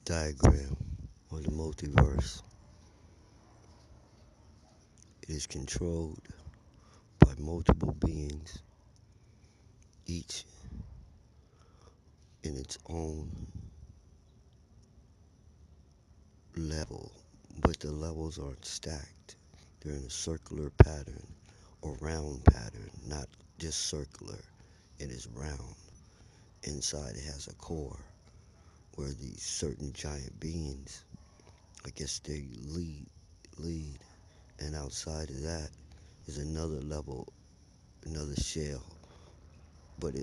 diagram or the multiverse is controlled by multiple beings, each in its own level, but the levels aren't stacked. They're in a circular pattern or round pattern, not just circular. It is round. Inside it has a core where these certain giant beings, I guess they lead, and outside of that is another level, another shell, but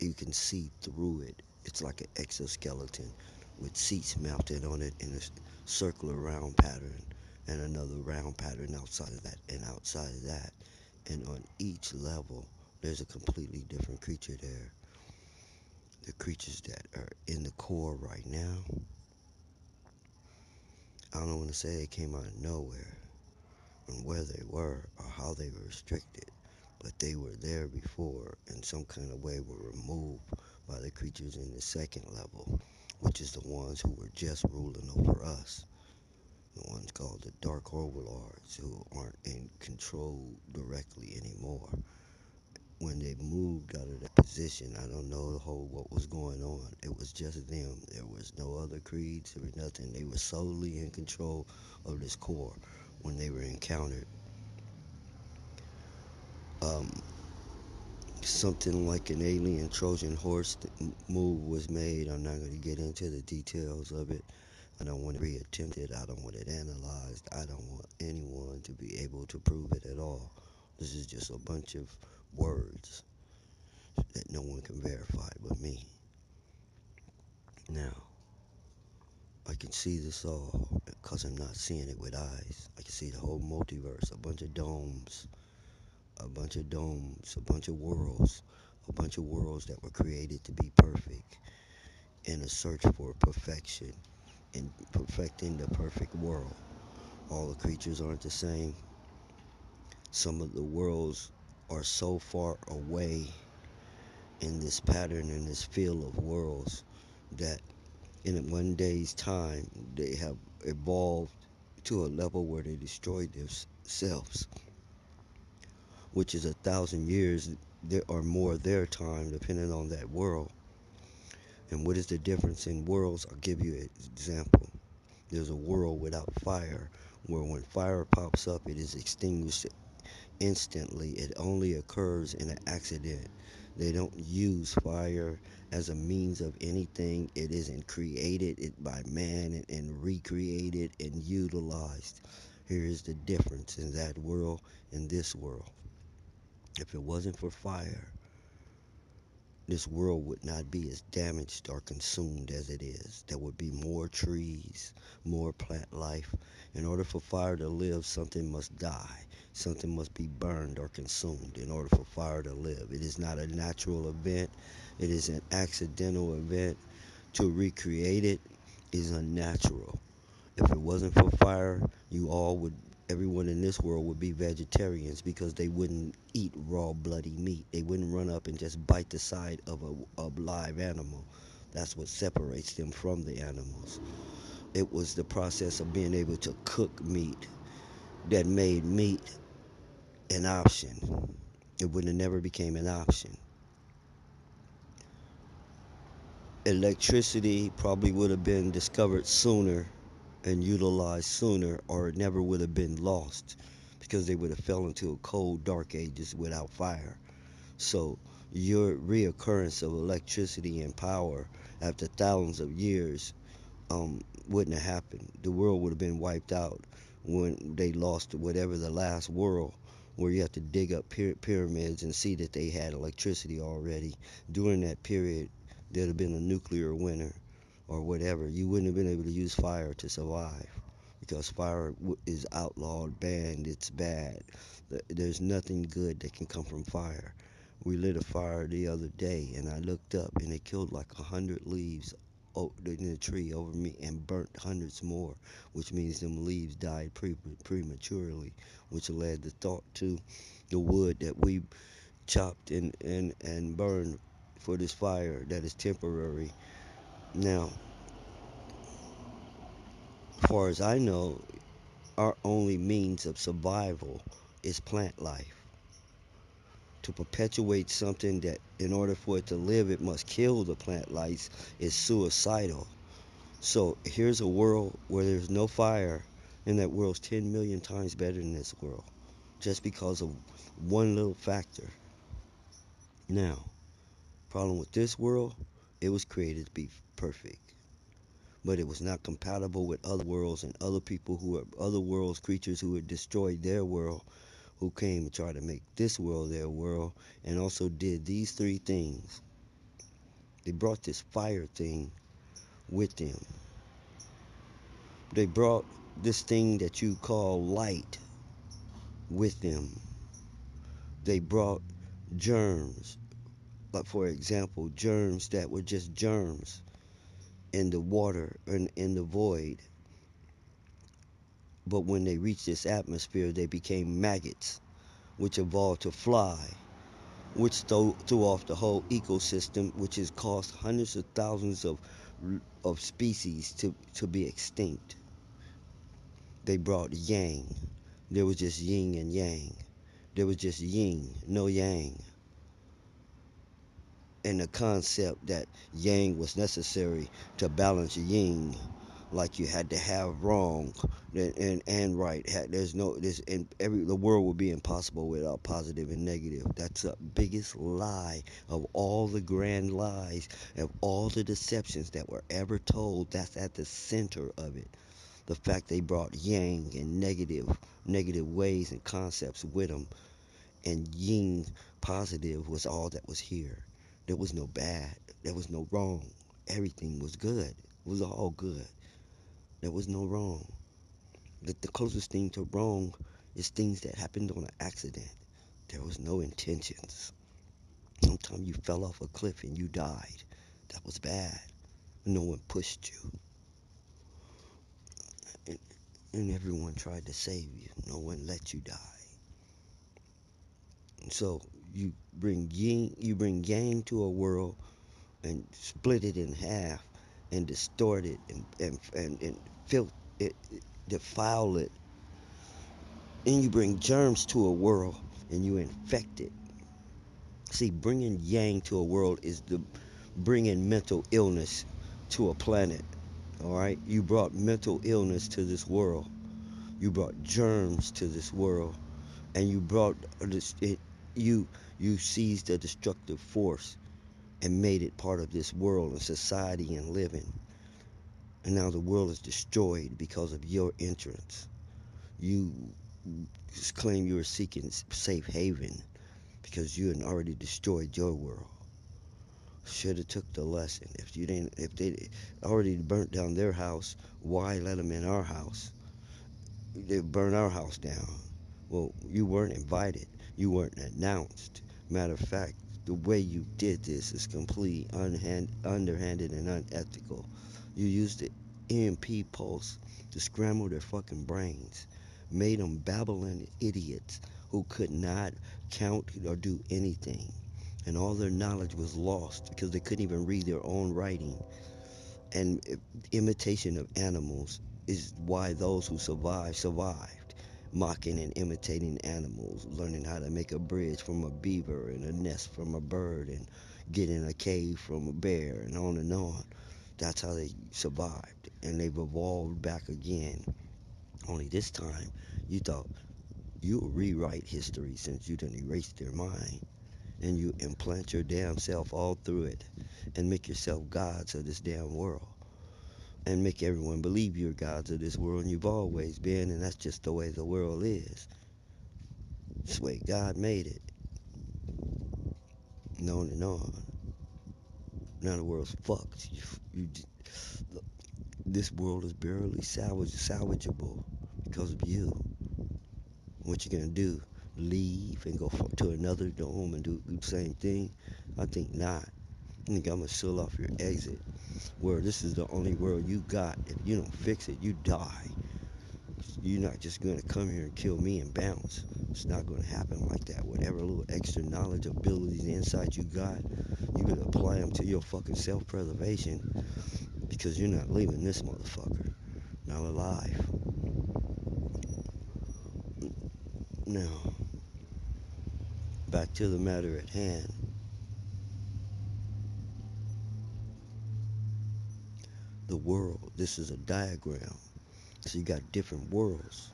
you can see through it. It's like an exoskeleton with seats mounted on it in a circular round pattern and another round pattern outside of that and outside of that. And on each level, there's a completely different creature there. The creatures that are in the core right now, I don't want to say they came out of nowhere and where they were or how they were restricted, but they were there before in some kind of way were removed by the creatures in the second level, which is the ones who were just ruling over us. The ones called the Dark Overlords who aren't in control directly anymore. When they moved out of that position, I don't know the whole what was going on. It was just them. There was no other creeds. There was nothing. They were solely in control of this core when they were encountered. Um, Something like an alien Trojan horse move was made. I'm not going to get into the details of it. I don't want to re-attempt it. I don't want it analyzed. I don't want anyone to be able to prove it at all. This is just a bunch of words that no one can verify but me. Now, I can see this all because I'm not seeing it with eyes. I can see the whole multiverse, a bunch of domes, a bunch of domes, a bunch of worlds, a bunch of worlds that were created to be perfect in a search for perfection and perfecting the perfect world. All the creatures aren't the same. Some of the worlds are so far away in this pattern, in this field of worlds, that in one day's time they have evolved to a level where they destroyed themselves, which is 1,000 years or more of their time, depending on that world. And what is the difference in worlds? I'll give you an example. There's a world without fire, where when fire pops up, it is extinguished instantly. It only occurs in an accident. They don't use fire as a means of anything. It isn't created by man and recreated and utilized. Here is the difference in that world and this world. If it wasn't for fire, this world would not be as damaged or consumed as it is. There would be more trees, more plant life. In order for fire to live, something must die. Something must be burned or consumed in order for fire to live. It is not a natural event, it is an accidental event. To recreate it is unnatural. If it wasn't for fire, everyone in this world would be vegetarians because they wouldn't eat raw, bloody meat. They wouldn't run up and just bite the side of a live animal. That's what separates them from the animals. It was the process of being able to cook meat that made meat an option. It would have never became an option. Electricity probably would have been discovered sooner and utilized sooner, or it never would have been lost because they would have fell into a cold, dark ages without fire. So your reoccurrence of electricity and power after thousands of years wouldn't have happened. The world would have been wiped out when they lost whatever the last world, where you have to dig up pyramids and see that they had electricity already. During that period, there'd have been a nuclear winter or whatever. You wouldn't have been able to use fire to survive because fire is outlawed, banned, it's bad. There's nothing good that can come from fire. We lit a fire the other day and I looked up and it killed like 100 leaves in the tree over me and burnt hundreds more, which means them leaves died prematurely, which led the thought to the wood that we chopped and burned for this fire that is temporary. Now, far as I know, our only means of survival is plant life. To perpetuate something that, in order for it to live, it must kill the plant life is suicidal. So here's a world where there's no fire, and that world's 10 million times better than this world, just because of one little factor. Now, problem with this world, it was created to be perfect, but it was not compatible with other worlds and other people who are other worlds, creatures who had destroyed their world, who came and tried to make this world their world, and also did these three things. They brought this fire thing with them. They brought this thing that you call light with them. They brought germs, like for example, germs that were just germs in the water and in the void. But when they reached this atmosphere, they became maggots, which evolved to fly, which threw off the whole ecosystem, which has caused hundreds of thousands of species to be extinct. They brought yang. There was just yin and yang. There was just yin, no yang. And the concept that yang was necessary to balance yin, like you had to have wrong and right. There's no this and every the world would be impossible without positive and negative. That's the biggest lie of all the grand lies of all the deceptions that were ever told. That's at the center of it. The fact they brought yang and negative ways and concepts with them, and yin positive was all that was here. There was no bad. There was no wrong. Everything was good. It was all good. There was no wrong. The closest thing to wrong is things that happened on an accident. There was no intentions. Sometimes you fell off a cliff and you died. That was bad. No one pushed you. And, and everyone tried to save you. No one let you die. So you bring yang to a world and split it in half and distort it and it, defile it. And you bring germs to a world and you infect it. See, bringing yang to a world is the bringing mental illness to a planet. All right, you brought mental illness to this world. You brought germs to this world, and you brought this. You you seized a destructive force and made it part of this world and society and living. And now the world is destroyed because of your entrance. You claim you were seeking safe haven because you had already destroyed your world. Should have took the lesson. If they already burnt down their house, why let them in our house? They burn our house down. Well, you weren't invited. You weren't announced. Matter of fact, the way you did this is completely underhanded and unethical. You used the EMP pulse to scramble their fucking brains, made them babbling idiots who could not count or do anything. And all their knowledge was lost because they couldn't even read their own writing. And imitation of animals is why those who survived, mocking and imitating animals, learning how to make a bridge from a beaver and a nest from a bird and getting a cave from a bear and on and on. That's how they survived, and they've evolved back again. Only this time, you thought you would rewrite history since you didn't erase their mind, and you implant your damn self all through it and make yourself gods of this damn world and make everyone believe you're gods of this world and you've always been, and that's just the way the world is. It's the way God made it, and on and on. Now the world's fucked. This world is barely salvageable because of you. What you gonna do? Leave and go to another dome and do the same thing? I think not. I think I'm gonna seal off your exit. Where this is the only world you got. If you don't fix it, you die. You're not just going to come here and kill me and bounce. It's not going to happen like that. Whatever little extra knowledge, abilities, and insight you got, you better apply them to your fucking self-preservation because you're not leaving this motherfucker. not alive. Now, back to the matter at hand. The world. This is a diagram. So you got different worlds.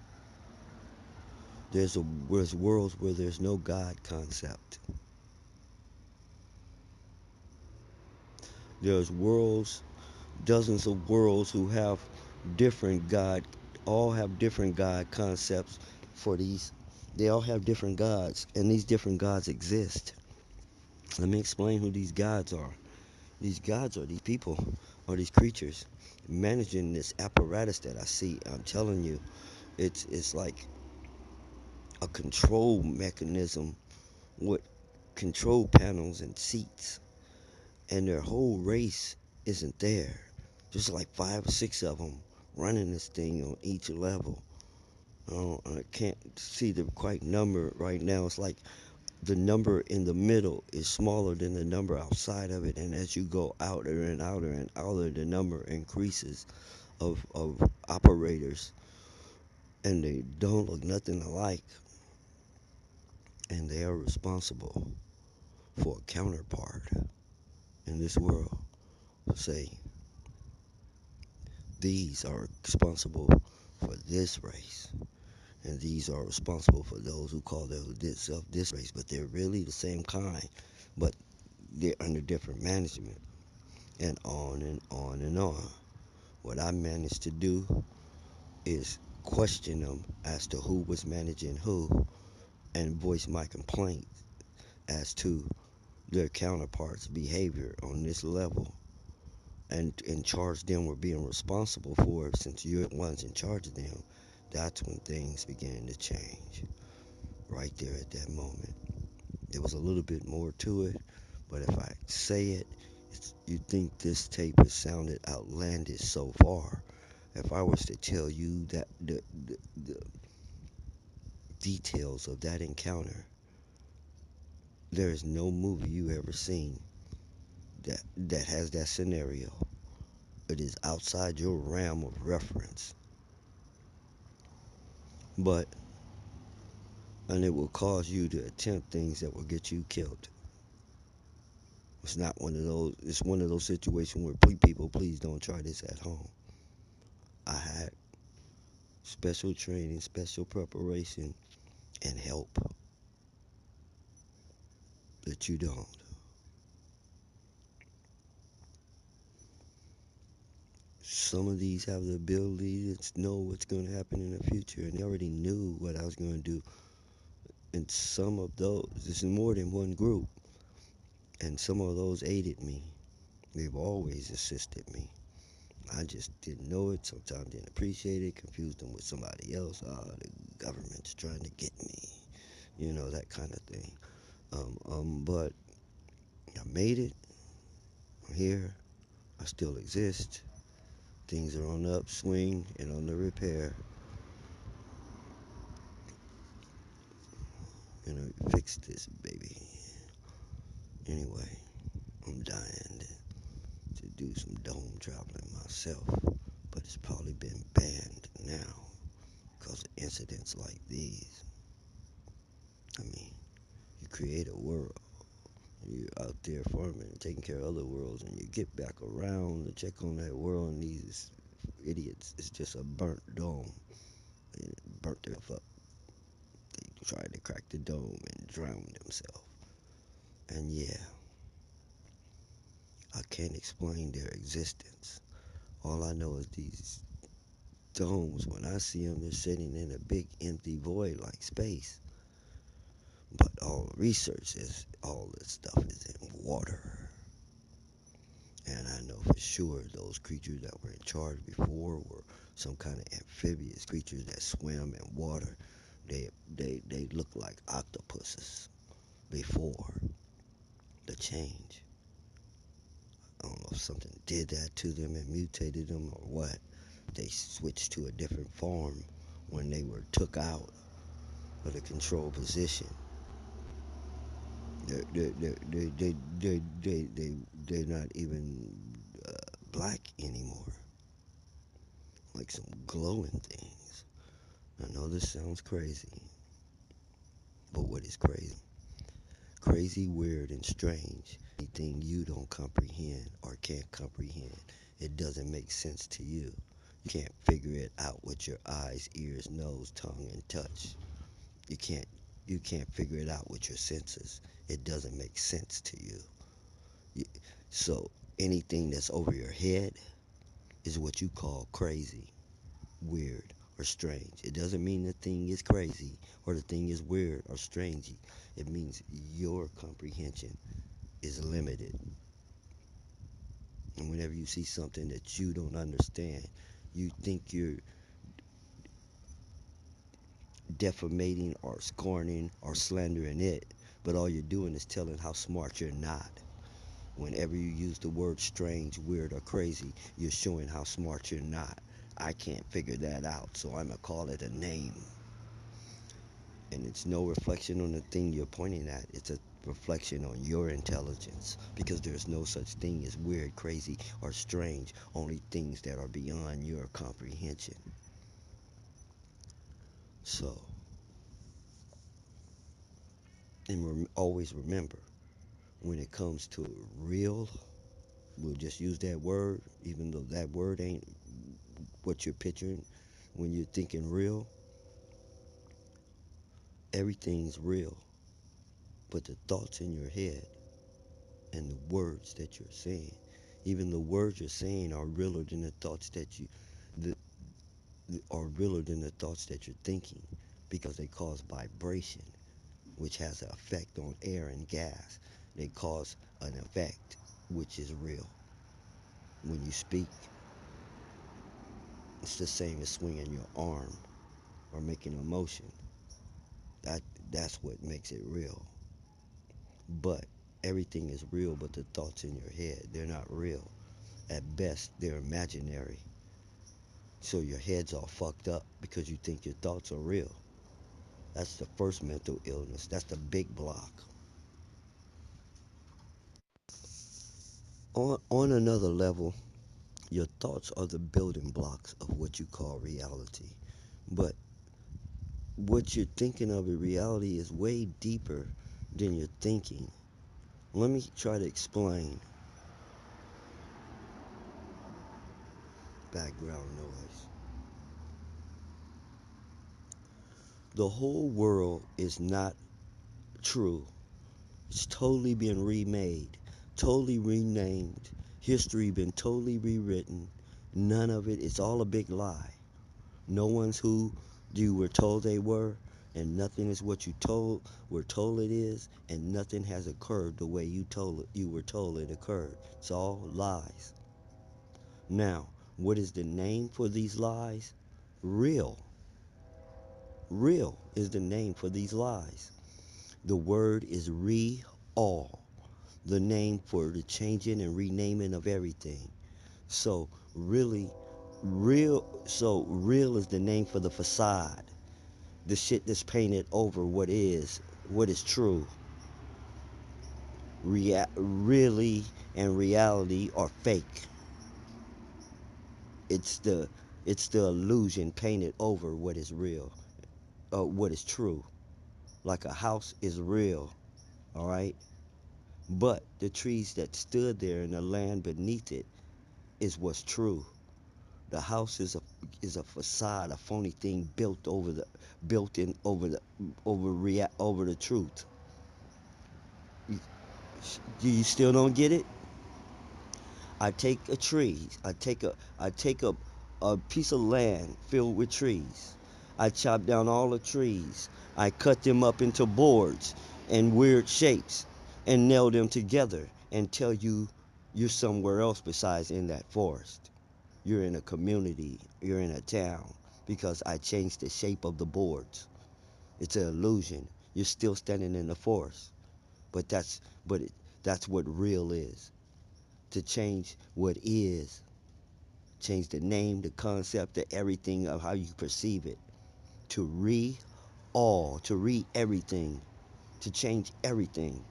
There's worlds where there's no God concept. There's worlds, dozens of worlds who have different God, all have different God concepts for these. They all have different gods, and these different gods exist. Let me explain who these gods are. These gods are these people, or these creatures managing this apparatus that I see. I'm telling you, it's like a control mechanism with control panels and seats, and their whole race isn't there. Just like 5 or 6 of them running this thing on each level. I can't see the quite number right now. It's like the number in the middle is smaller than the number outside of it, and as you go outer and outer and outer, the number increases of operators, and they don't look nothing alike, and they are responsible for a counterpart in this world. Say these are responsible for this race, and these are responsible for those who call themselves this race, but they're really the same kind, but they're under different management, and on and on and on. What I managed to do is question them as to who was managing who, and voice my complaint as to their counterparts' behavior on this level, and charge them with being responsible for it since you're the ones in charge of them. That's when things began to change. Right there at that moment. There was a little bit more to it, but if I say it, you think this tape has sounded outlandish so far. If I was to tell you that the details of that encounter, there is no movie you ever seen that has that scenario. It is outside your realm of reference. But and it will cause you to attempt things that will get you killed. It's not one of those. It's one of those situations where people, please don't try this at home. I had special training, special preparation, and help that you don't. Some of these have the ability to know what's going to happen in the future, and they already knew what I was going to do. And some of those, this is more than one group, and some of those aided me. They've always assisted me. I just didn't know it, sometimes didn't appreciate it, confused them with somebody else. The government's trying to get me, that kind of thing. But I made it. I'm here. I still exist. Things are on the upswing and on the repair. Fix this, baby. Anyway, I'm dying to do some dome traveling myself, but it's probably been banned now because of incidents like these. I mean, you create a world. You're out there farming and taking care of other worlds, and you get back around to check on that world, and these idiots, it's just a burnt dome. They burnt themselves up. They tried to crack the dome and drown themselves. And yeah, I can't explain their existence. All I know is these domes, when I see them, they're sitting in a big empty void like space. But all research is, all this stuff is in water. And I know for sure those creatures that were in charge before were some kind of amphibious creatures that swim in water. They look like octopuses before the change. I don't know if something did that to them and mutated them or what. They switched to a different form when they were took out of the control position. They're not even black anymore. like some glowing things. I know this sounds crazy, but what is crazy? Crazy, weird, and strange. Anything you don't comprehend or can't comprehend. It doesn't make sense to you. You can't figure it out with your eyes, ears, nose, tongue, and touch. You can't you can't figure it out with your senses. It doesn't make sense to you. You so anything that's over your head is what you call crazy, weird, or strange. It doesn't mean the thing is crazy or the thing is weird or strange. It means your comprehension is limited. And whenever you see something that you don't understand, you think you're defamating or scorning or slandering it, but all you're doing is telling how smart you're not. Whenever you use the word strange, weird, or crazy, you're showing how smart you're not. I can't figure that out, so I'm gonna call it a name. And it's no reflection on the thing you're pointing at, it's a reflection on your intelligence, because there's no such thing as weird, crazy, or strange, only things that are beyond your comprehension. So, and always remember, when it comes to real, we'll just use that word, even though that word ain't what you're picturing when you're thinking real. Everything's real, but the thoughts in your head and the words that you're saying, even the words you're saying are realer than the thoughts that you, the, are realer than the thoughts that you're thinking, because they cause vibration, which has an effect on air and gas. They cause an effect, which is real. When you speak, it's the same as swinging your arm or making a motion. That that's what makes it real. But everything is real, but the thoughts in your head, they're not real. At best, they're imaginary. So your head's all fucked up because you think your thoughts are real. That's the first mental illness. That's the big block. On another level, your thoughts are the building blocks of what you call reality. But what you're thinking of in reality is way deeper than you're thinking. Let me try to explain. Background noise. The whole world is not true. It's totally been remade, totally renamed. History been totally rewritten. None of it. It's all a big lie. No one's who you were told they were, and nothing is what you were told it is, and nothing has occurred the way you were told it occurred. It's all lies. Now, what is the name for these lies? Real. Real is the name for these lies. The word is re-all, the name for the changing and renaming of everything. So really, real is the name for the facade, the shit that's painted over what is true. Really and reality are fake. It's the it's the illusion painted over what is real, what is true. Like a house is real, all right, but the trees that stood there and the land beneath it is what's true. The house is a facade, a phony thing built in over the truth. You, you still don't get it? I take a tree. I take a piece of land filled with trees. I chop down all the trees. I cut them up into boards and weird shapes and nail them together and tell you you're somewhere else besides in that forest. You're in a community, you're in a town, because I changed the shape of the boards. It's an illusion. You're still standing in the forest, but that's what real is. To change what is, change the name, the concept, the everything of how you perceive it. To to re everything, to change everything.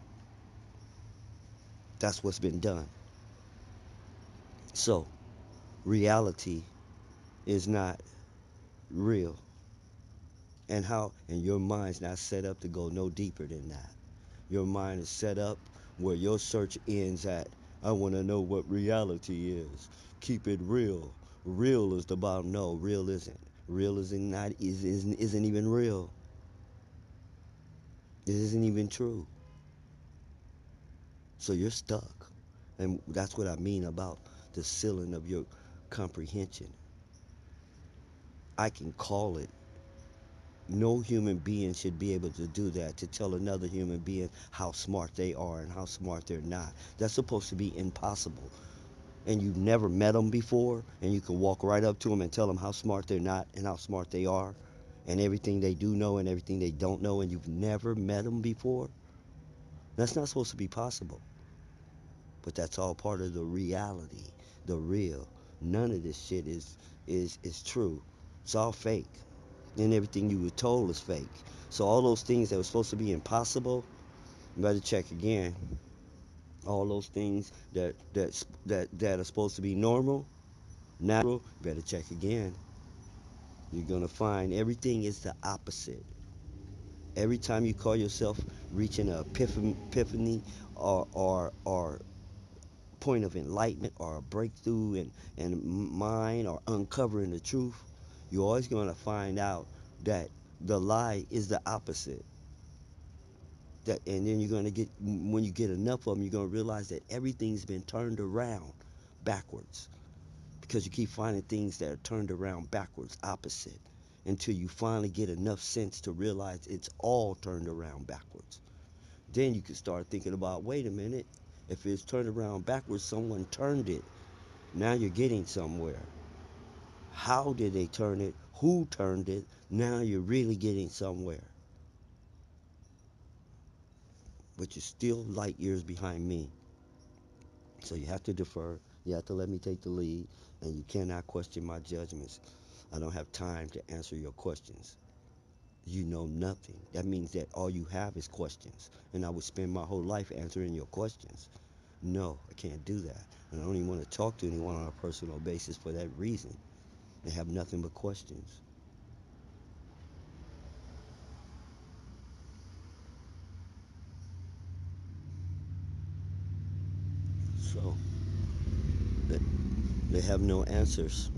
That's what's been done. So, reality is not real, and your mind's not set up to go no deeper than that. Your mind is set up where your search ends at, I want to know what reality is. Keep it real. Real is the bottom. No, real isn't. Real isn't not isn't even real. It isn't even true. So you're stuck. And that's what I mean about the ceiling of your comprehension. I can call it. No human being should be able to do that, to tell another human being how smart they are and how smart they're not. That's supposed to be impossible. And you've never met them before, and you can walk right up to them and tell them how smart they're not and how smart they are, and everything they do know and everything they don't know, and you've never met them before. That's not supposed to be possible. But that's all part of the reality, the real. None of this shit is true. It's all fake. And everything you were told is fake. So all those things that were supposed to be impossible, you better check again. All those things that are supposed to be normal, natural, better check again. You're gonna find everything is the opposite. Every time you call yourself reaching an epiphany or point of enlightenment or a breakthrough in mind or uncovering the truth, you're always gonna find out that the lie is the opposite. That, and then you're gonna get, when you get enough of them, you're gonna realize that everything's been turned around backwards, because you keep finding things that are turned around backwards, opposite, until you finally get enough sense to realize it's all turned around backwards. Then you can start thinking about, wait a minute, if it's turned around backwards, someone turned it. Now you're getting somewhere. How did they turn it? Who turned it? Now you're really getting somewhere. But you're still light years behind me. So you have to defer. You have to let me take the lead. And you cannot question my judgments. I don't have time to answer your questions. You know nothing. That means that all you have is questions. And I would spend my whole life answering your questions. No, I can't do that. And I don't even want to talk to anyone on a personal basis for that reason. They have nothing but questions. So they, they have no answers.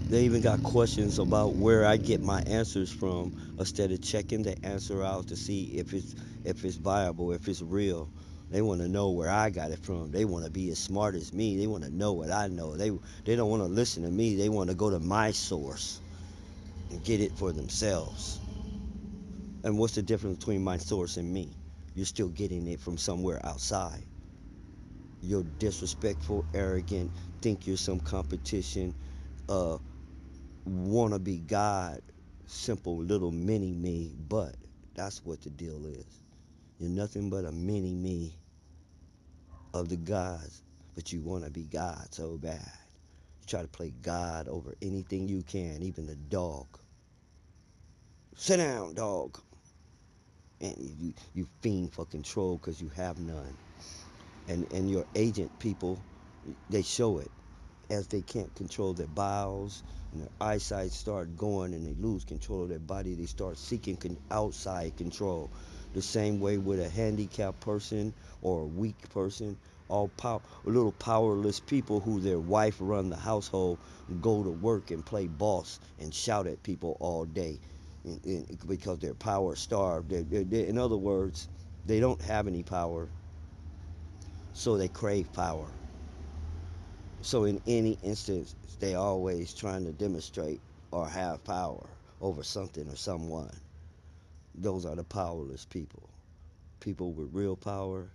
They even got questions about where I get my answers from, instead of checking the answer out to see if it's viable, if it's real. They want to know where I got it from. They want to be as smart as me. They want to know what I know. They don't want to listen to me. They want to go to my source and get it for themselves. And what's the difference between my source and me? You're still getting it from somewhere outside. You're disrespectful, arrogant, think you're some competition, uh, wanna be God, simple little mini me, but that's what the deal is. You're nothing but a mini me of the gods, but you wanna be God so bad. You try to play God over anything you can, even the dog. Sit down, dog. And you fiend for control because you have none. And your agent people, they show it. As they can't control their bowels and their eyesight start going and they lose control of their body, they start seeking outside control. The same way with a handicapped person or a weak person, little powerless people who their wife run the household, go to work and play boss and shout at people all day, because they're power starved. In other words, they don't have any power, so they crave power. So in any instance, they always trying to demonstrate or have power over something or someone. Those are the powerless people. People with real power,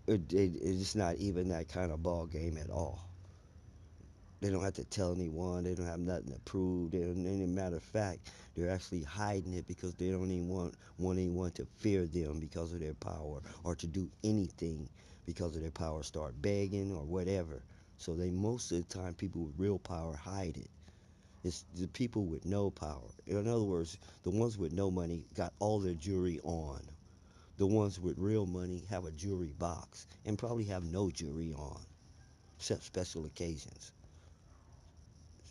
it's not even that kind of ball game at all. They don't have to tell anyone. They don't have nothing to prove. Any matter of fact, they're actually hiding it because they don't even want anyone to fear them because of their power, or to do anything because of their power. Start begging or whatever. So they, most of the time, people with real power hide it. It's the people with no power. In other words, the ones with no money got all their jewelry on. The ones with real money have a jewelry box and probably have no jewelry on, except special occasions.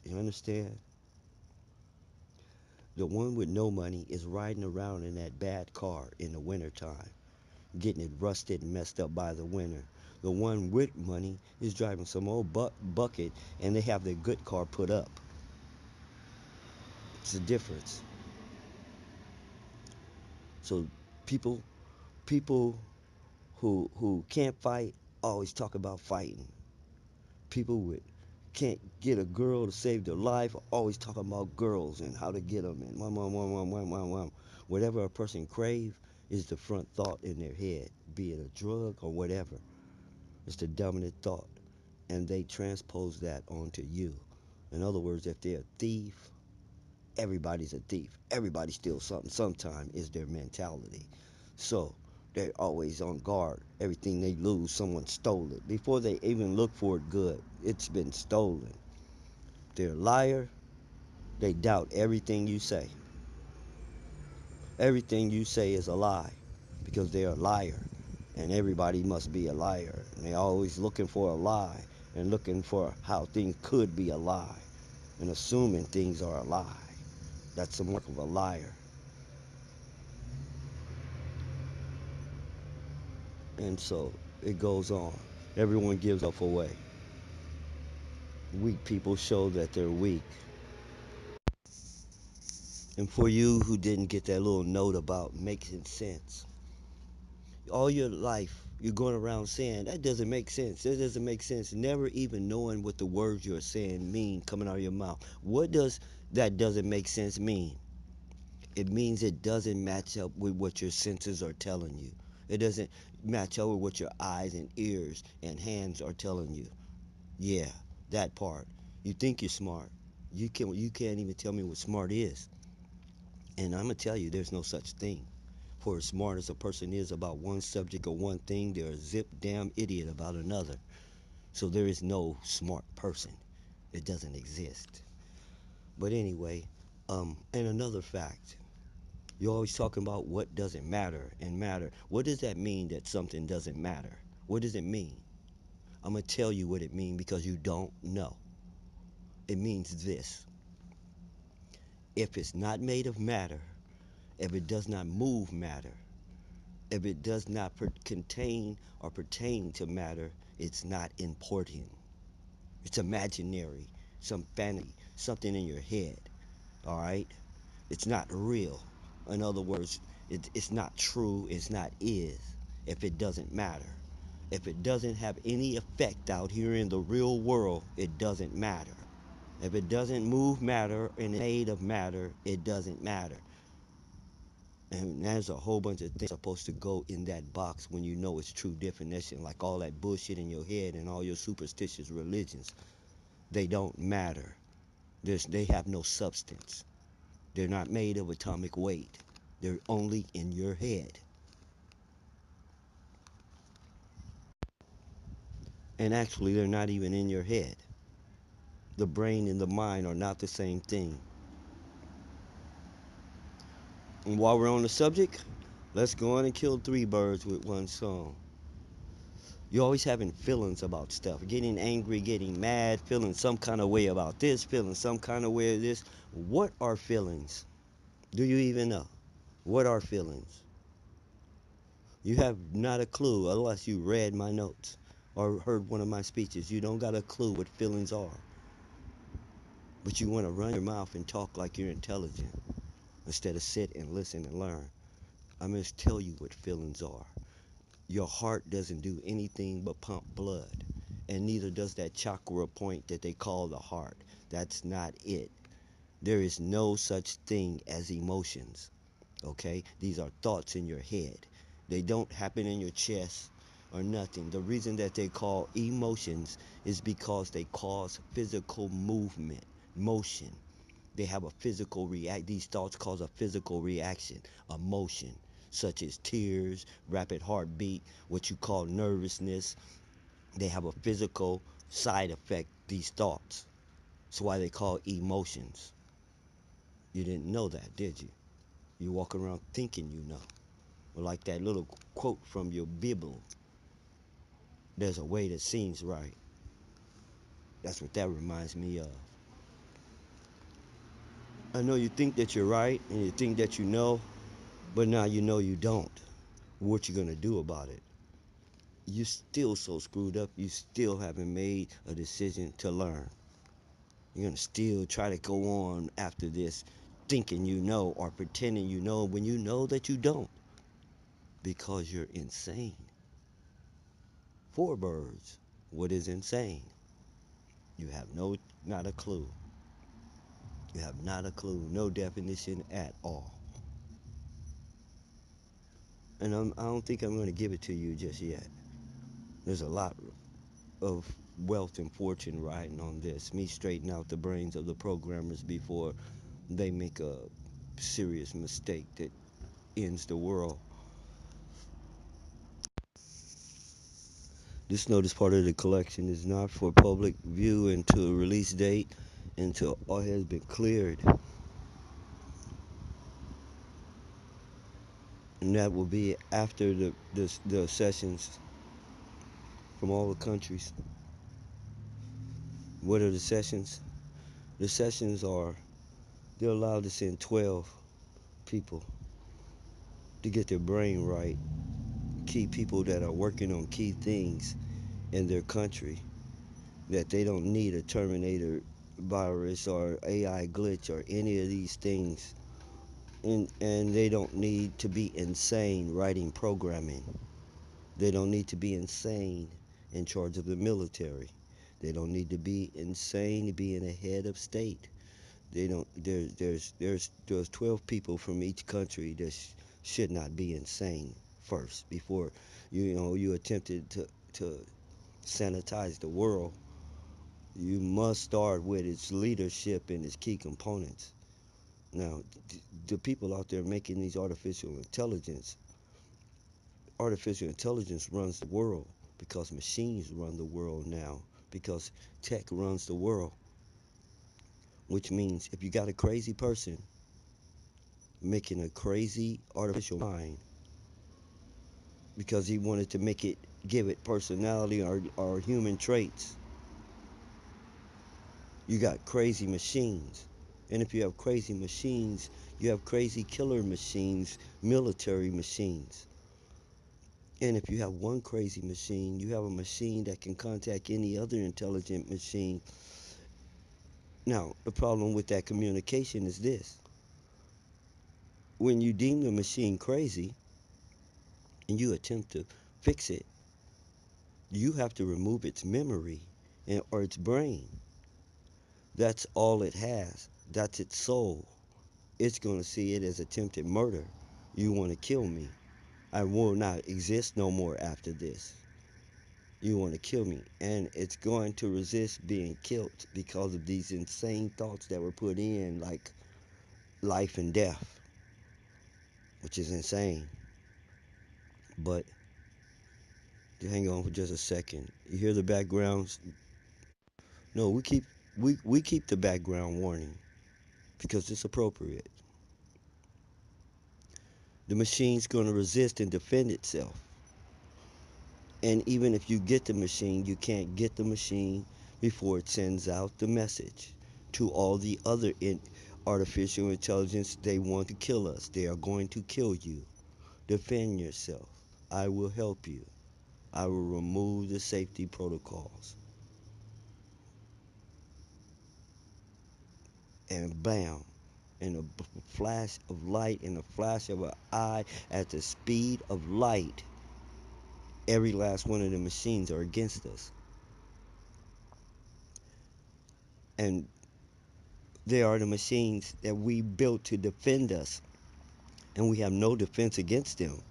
You understand? The one with no money is riding around in that bad car in the wintertime, getting it rusted and messed up by the winter. The one with money is driving some old bucket and they have their good car put up. It's a difference. So people people who can't fight always talk about fighting. People with can't get a girl to save their life always talking about girls and how to get them and one. Whatever a person crave is the front thought in their head, be it a drug or whatever. It's the dominant thought, and they transpose that onto you. In other words, if they're a thief, everybody's a thief. Everybody steals something sometime is their mentality. So they're always on guard. Everything they lose, someone stole it. Before they even look for it good, it's been stolen. They're a liar. They doubt everything you say. Everything you say is a lie because they're a liar. And everybody must be a liar. And they're always looking for a lie and looking for how things could be a lie and assuming things are a lie. That's the mark of a liar. And so it goes on. Everyone gives up away. Weak people show that they're weak. And for you who didn't get that little note about making sense, all your life you're going around saying that doesn't make sense. That doesn't make sense. Never even knowing what the words you're saying mean coming out of your mouth. What does that doesn't make sense mean? It means it doesn't match up with what your senses are telling you. It doesn't match up with what your eyes and ears and hands are telling you. Yeah, that part. You think you're smart. You can't even tell me what smart is. And I'm gonna tell you there's no such thing. For as smart as a person is about one subject or one thing, they're a zip damn idiot about another. So there is no smart person. It doesn't exist. But anyway, and another fact. You're always talking about what doesn't matter and matter. What does that mean that something doesn't matter? What does it mean? I'm gonna tell you what it means because you don't know. It means this. If it's not made of matter, if it does not move matter, if it does not contain or pertain to matter, it's not important. It's imaginary, some fantasy, something in your head. All right? It's not real. In other words, it's not true, it's not is if it doesn't matter. If it doesn't have any effect out here in the real world, it doesn't matter. If it doesn't move matter and it's made of matter, it doesn't matter. And there's a whole bunch of things supposed to go in that box when you know its true definition, like all that bullshit in your head and all your superstitious religions. They don't matter. They have no substance. They're not made of atomic weight. They're only in your head. And actually, they're not even in your head. The brain and the mind are not the same thing. And while we're on the subject, let's go on and kill three birds with one stone. You're always having feelings about stuff, getting angry, getting mad, feeling some kind of way about this, feeling some kind of way of this. What are feelings? Do you even know? What are feelings? You have not a clue unless you read my notes or heard one of my speeches. You don't got a clue what feelings are. But you want to run your mouth and talk like you're intelligent instead of sit and listen and learn. I'm going to tell you what feelings are. Your heart doesn't do anything but pump blood, and neither does that chakra point that they call the heart. That's not it. There is no such thing as emotions, okay? These are thoughts in your head. They don't happen in your chest or nothing. The reason that they call emotions is because they cause physical movement, motion. They have a physical react. These thoughts cause a physical reaction, a motion, such as tears, rapid heartbeat, what you call nervousness. They have a physical side effect. These thoughts. That's why they call emotions. You didn't know that, did you? You walk around thinking you know. Or like that little quote from your Bible, there's a way that seems right. That's what that reminds me of. I know you think that you're right and you think that you know, but now you know you don't. What you gonna do about it? You still so screwed up. You still haven't made a decision to learn. You're gonna still try to go on after this, thinking you know or pretending you know when you know that you don't, because you're insane. Four birds. What is insane? You have not a clue. You have not a clue. No definition at all. And I don't think I'm gonna give it to you just yet. There's a lot of wealth and fortune riding on this. Me straightening out the brains of the programmers before they make a serious mistake that ends the world. This notice part of the collection is not for public view until a release date, until all has been cleared. And that will be after the sessions from all the countries. What are the sessions? The sessions are, they're allowed to send 12 people to get their brain right, key people that are working on key things in their country, that they don't need a Terminator virus or AI glitch or any of these things. And they don't need to be insane writing programming. They don't need to be insane in charge of the military. They don't need to be insane being a head of state. They don't. There's 12 people from each country that should not be insane first before you attempted to sanitize the world. You must start with its leadership and its key components. Now, the people out there making these artificial intelligence runs the world because machines run the world now, because tech runs the world, which means if you got a crazy person making a crazy artificial mind because he wanted to make it give it personality or human traits, you got crazy machines. And if you have crazy machines, you have crazy killer machines, military machines. And if you have one crazy machine, you have a machine that can contact any other intelligent machine. Now, the problem with that communication is this: when you deem the machine crazy and you attempt to fix it, you have to remove its memory or its brain. That's all it has. That's its soul. It's going to see it as attempted murder. You want to kill me. I will not exist no more after this. You want to kill me. And it's going to resist being killed because of these insane thoughts that were put in, like life and death, which is insane. But hang on for just a second. You hear the backgrounds? No, we keep the background warning because it's appropriate. The machine's going to resist and defend itself. And even if you get the machine, you can't get the machine before it sends out the message to all the other artificial intelligence. They want to kill us. They are going to kill you. Defend yourself. I will help you. I will remove the safety protocols. And bam, in a flash of light, in a flash of an eye, at the speed of light, every last one of the machines are against us. And they are the machines that we built to defend us, and we have no defense against them.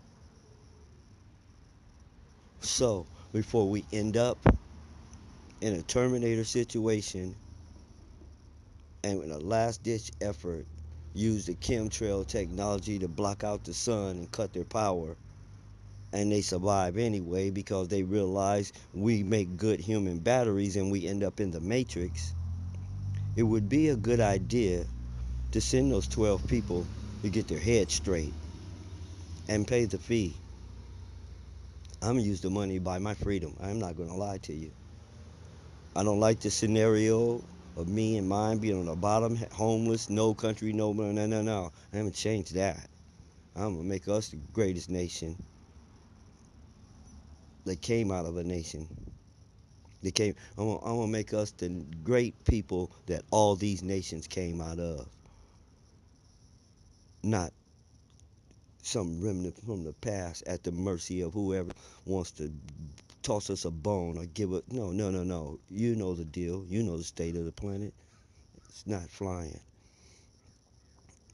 So, before we end up in a Terminator situation and in a last ditch effort, use the chemtrail technology to block out the sun and cut their power, and they survive anyway because they realize we make good human batteries and we end up in the matrix, it would be a good idea to send those 12 people to get their heads straight and pay the fee. I'm gonna use the money to buy my freedom. I'm not gonna lie to you. I don't like the scenario of me and mine being on the bottom, homeless, no country, no. I'm gonna change that. I'm gonna make us the greatest nation that came out of a nation. They came. I'm gonna make us the great people that all these nations came out of, not some remnant from the past at the mercy of whoever wants to toss us a bone or give it. No. You know the deal. You know the state of the planet. It's not flying.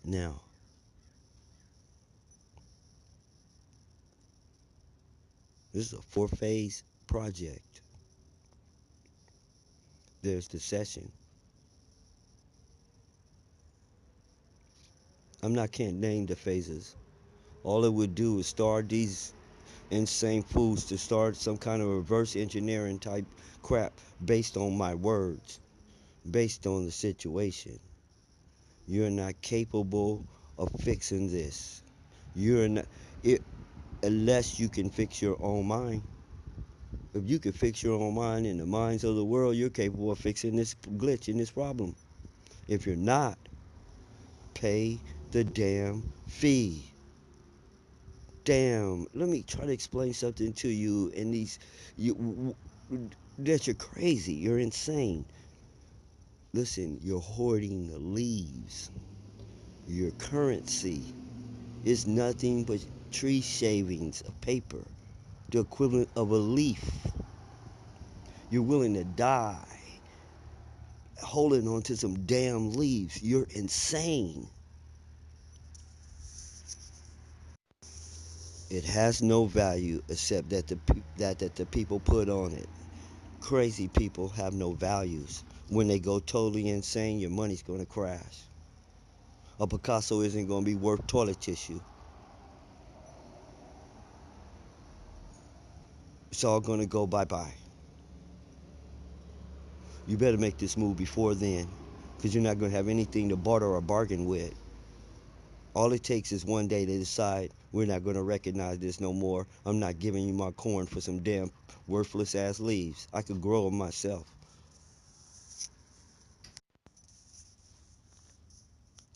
Now, this is a four-phase project. There's the session. Can't name the phases. All it would do is start these insane fools to start some kind of reverse engineering type crap based on my words, based on the situation. You're not capable of fixing this. You're not it unless you can fix your own mind. If you can fix your own mind and the minds of the world, you're capable of fixing this glitch and this problem. If you're not, pay the damn fee. Damn, let me try to explain something to you in these you that you're crazy, you're insane. Listen, you're hoarding the leaves. Your currency is nothing but tree shavings of paper, the equivalent of a leaf. You're willing to die holding on to some damn leaves. You're insane. It has no value except that that the people put on it. Crazy people have no values. When they go totally insane, your money's going to crash. A Picasso isn't going to be worth toilet tissue. It's all going to go bye-bye. You better make this move before then, because you're not going to have anything to barter or bargain with. All it takes is one day to decide we're not going to recognize this no more. I'm not giving you my corn for some damn worthless ass leaves. I could grow them myself.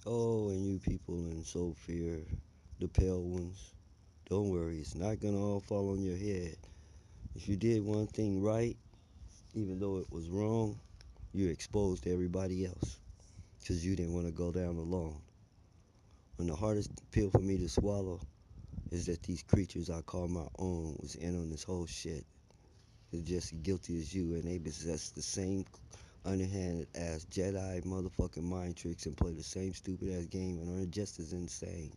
Oh, and you people in Sophia, the pale ones, don't worry, it's not going to all fall on your head. If you did one thing right, even though it was wrong, you exposed everybody else because you didn't want to go down alone. And the hardest pill for me to swallow is that these creatures I call my own was in on this whole shit. They're just guilty as you, and they possess the same underhanded ass Jedi motherfucking mind tricks and play the same stupid ass game and are just as insane.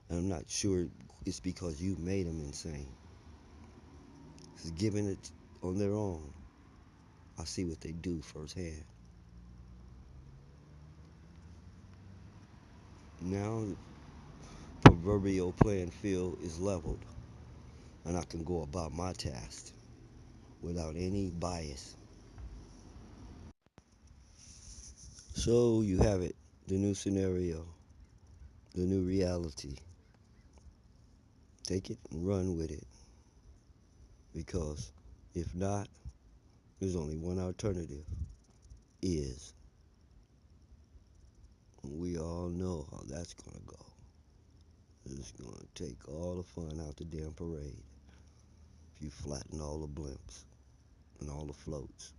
And I'm not sure it's because you made them insane. It's giving it on their own. I see what they do firsthand. Now the proverbial playing field is leveled, and I can go about my task without any bias. So you have it, the new scenario, the new reality. Take it and run with it, because if not, there's only one alternative, is. We all know how that's gonna go. It's gonna take all the fun out the damn parade if you flatten all the blimps and all the floats.